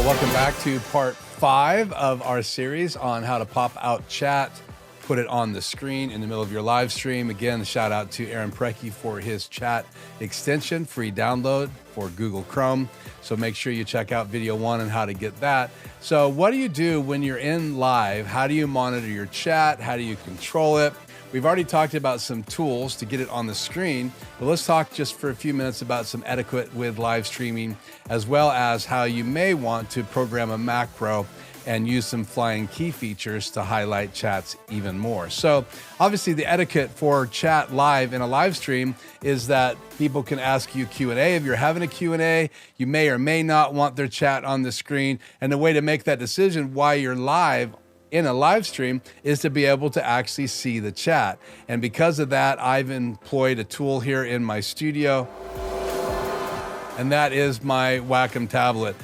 Welcome back to part 5 of our series on how to pop out chat, put it on the screen in the middle of your live stream. Again, a shout out to Aaron Parecki for his chat extension, free download for Google Chrome. So make sure you check out video 1 on how to get that. So what do you do when you're in live? How do you monitor your chat? How do you control it? We've already talked about some tools to get it on the screen, but let's talk just for a few minutes about some etiquette with live streaming, as well as how you may want to program a macro and use some flying key features to highlight chats even more. So obviously the etiquette for chat live in a live stream is that people can ask you Q&A. If you're having a Q&A, you may or may not want their chat on the screen. And the way to make that decision while you're live in a live stream is to be able to actually see the chat. And because of that, I've employed a tool here in my studio, and that is my Wacom tablet.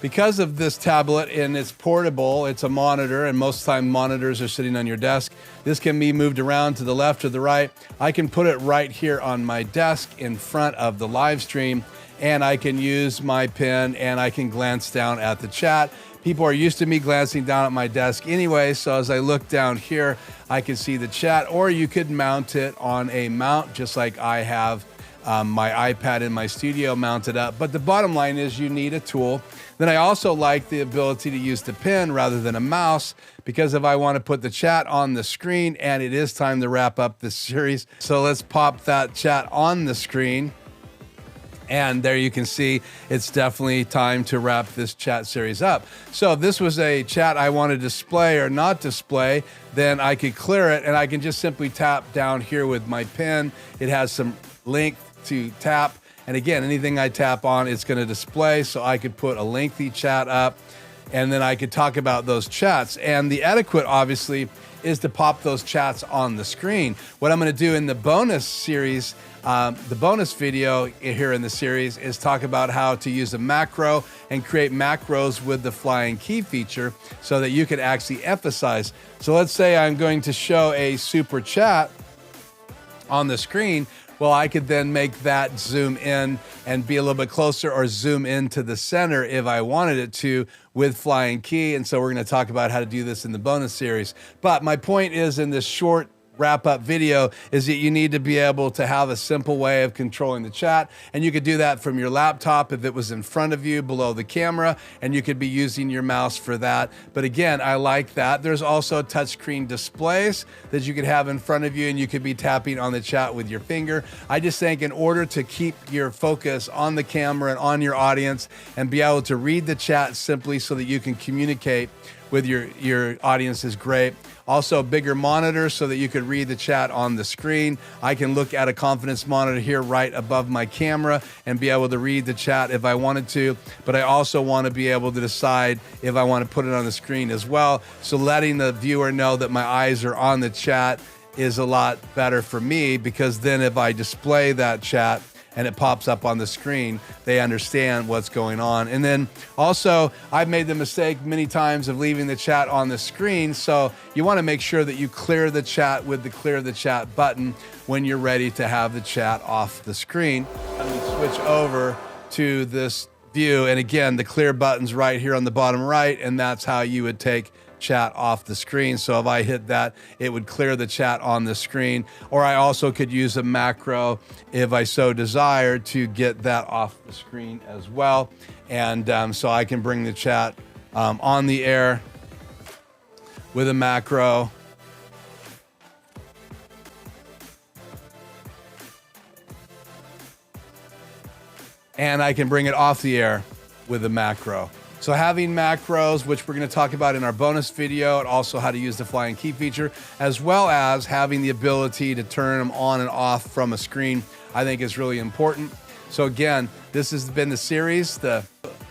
Because of this tablet, and it's portable, it's a monitor, and most of the time monitors are sitting on your desk. This can be moved around to the left or the right. I can put it right here on my desk in front of the live stream, and I can use my pen and I can glance down at the chat. People are used to me glancing down at my desk anyway, so as I look down here, I can see the chat, or you could mount it on a mount, just like I have my iPad in my studio mounted up. But the bottom line is you need a tool. Then I also like the ability to use the pen rather than a mouse, because if I want to put the chat on the screen, and it is time to wrap up this series. So let's pop that chat on the screen. And there you can see it's definitely time to wrap this chat series up. So if this was a chat I want to display or not display, then I could clear it, and I can just simply tap down here with my pen. It has some length to tap. And again, anything I tap on, it's going to display. So I could put a lengthy chat up, and then I could talk about those chats. And the etiquette, obviously, is to pop those chats on the screen. What I'm going to do in the bonus series, the bonus video here in the series, is talk about how to use a macro and create macros with the flying key feature so that you can actually emphasize. So let's say I'm going to show a super chat on the screen. Well, I could then make that zoom in and be a little bit closer, or zoom into the center if I wanted it to with flying key. And so we're going to talk about how to do this in the bonus series. But my point is, in this short wrap-up video, is that you need to be able to have a simple way of controlling the chat. And you could do that from your laptop if it was in front of you below the camera, and you could be using your mouse for that. But again, I like that. There's also touchscreen displays that you could have in front of you, and you could be tapping on the chat with your finger. I just think in order to keep your focus on the camera and on your audience and be able to read the chat simply so that you can communicate with your audience is great. Also, a bigger monitor so that you could read the chat on the screen. I can look at a confidence monitor here right above my camera and be able to read the chat if I wanted to, but I also want to be able to decide if I want to put it on the screen as well. So letting the viewer know that my eyes are on the chat is a lot better for me, because then if I display that chat and it pops up on the screen, they understand what's going on. And then also, I've made the mistake many times of leaving the chat on the screen, so you wanna make sure that you clear the chat with the clear the chat button when you're ready to have the chat off the screen. Let me switch over to this view, and again, the clear button's right here on the bottom right, and that's how you would take chat off the screen. So if I hit that, it would clear the chat on the screen. Or I also could use a macro if I so desired to get that off the screen as well. And so I can bring the chat on the air with a macro. And I can bring it off the air with a macro. So having macros, which we're going to talk about in our bonus video, and also how to use the flying key feature, as well as having the ability to turn them on and off from a screen, I think is really important. So again, this has been the series, the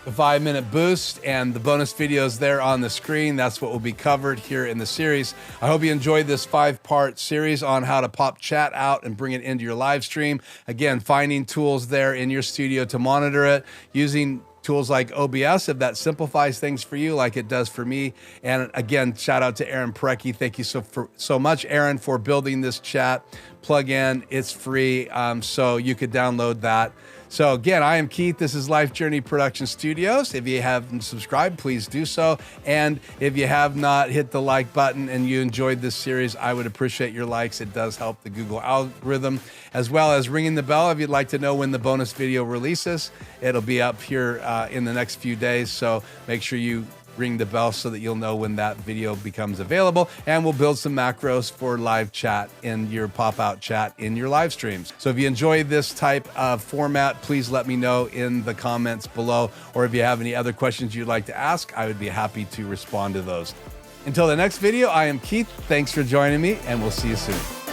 5-minute boost, and the bonus videos there on the screen. That's what will be covered here in the series. I hope you enjoyed this 5-part series on how to pop chat out and bring it into your live stream. Again, finding tools there in your studio to monitor it, using tools like OBS if that simplifies things for you like it does for me. And again, shout out to Aaron Parecki. Thank you so much, Aaron, for building this chat plugin. It's free, so you could download that So again, I am Keith. This is Life Journey Production Studios. If you haven't subscribed, please do so. And if you have not hit the like button and you enjoyed this series, I would appreciate your likes. It does help the Google algorithm, as well as ringing the bell if you'd like to know when the bonus video releases. It'll be up here in the next few days. So make sure you ring the bell so that you'll know when that video becomes available, and we'll build some macros for live chat in your pop-out chat in your live streams. So if you enjoy this type of format, please let me know in the comments below, or if you have any other questions you'd like to ask, I would be happy to respond to those. Until the next video, I am Keith. Thanks for joining me, and we'll see you soon.